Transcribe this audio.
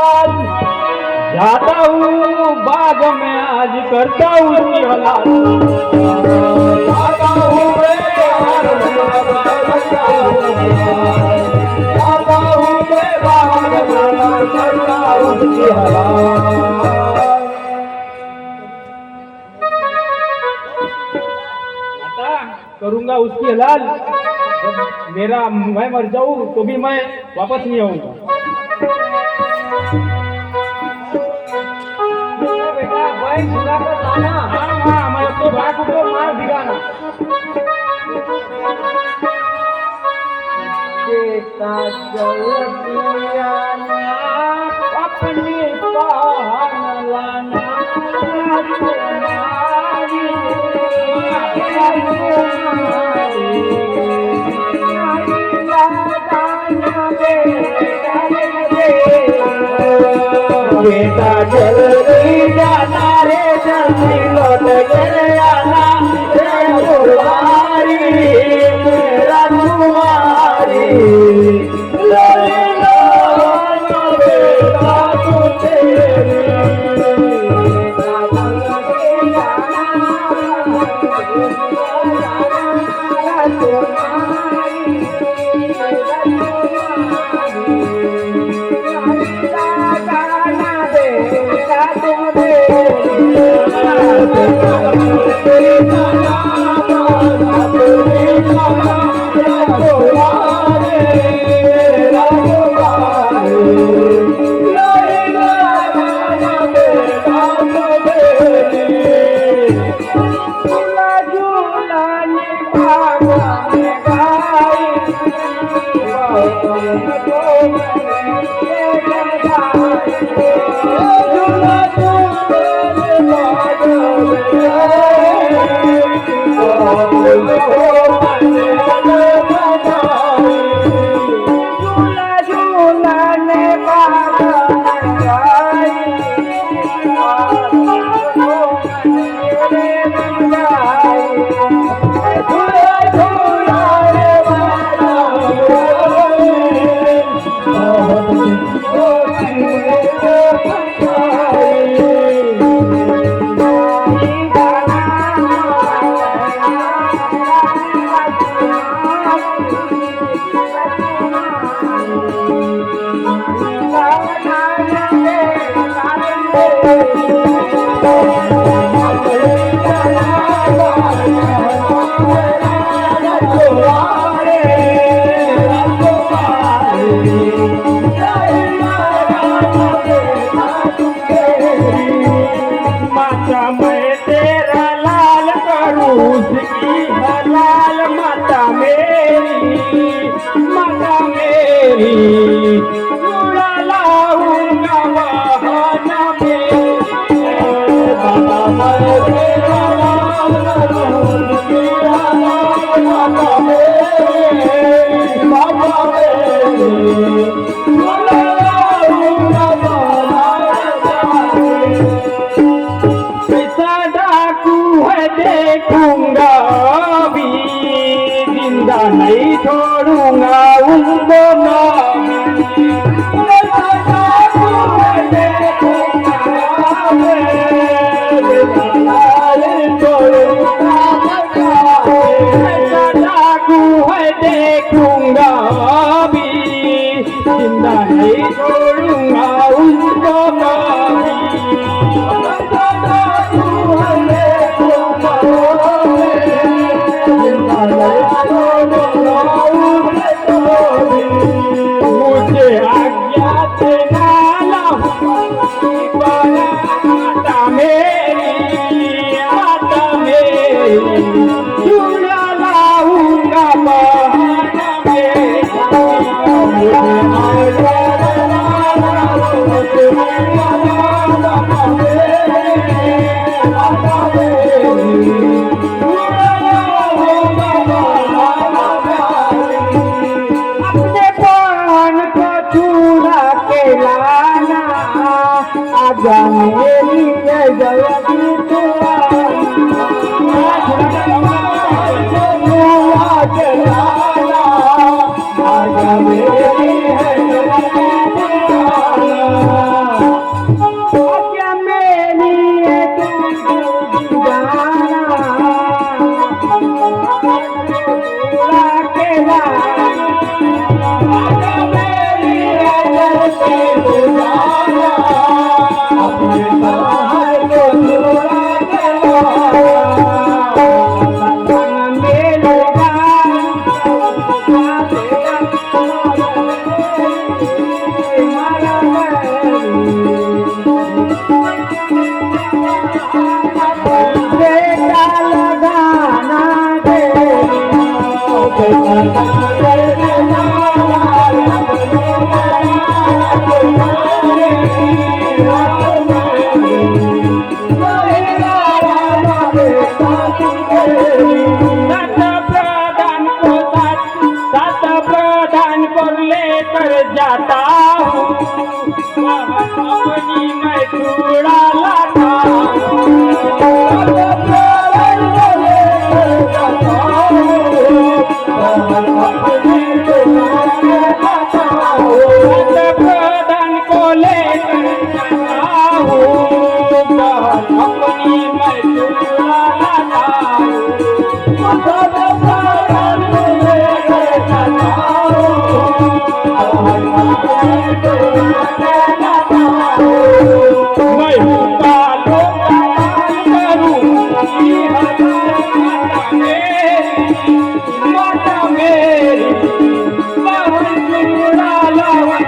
जाता हूँ बाग में आज करता हूँ उसकी हलाल। जाता हूँ बाग में करता हूँ उसकी हलाल। करूंगा उसकी हलाल। जब मैं मर जाऊं तो भी मैं वापस नहीं आऊंगा। हाँ, मैं अपने बाप को मार दिखाना। अपनी पहन लाना बेटा जल्दी जाना रे, जल्दी लौट कर आना रे मेरा तुम्हारी बेटा तो तेरी। देखूंगा भी जिंदा नहीं छोड़ूंगा उनको देखूंगा भी जिंदा नहीं छोड़ूंगा उनको मेरी जयती मेरी है जाता हूँ अपनी मैं छुड़ा लाता प्रधान को लेकर जाता हूँ अपनी मैं छुड़ा लाता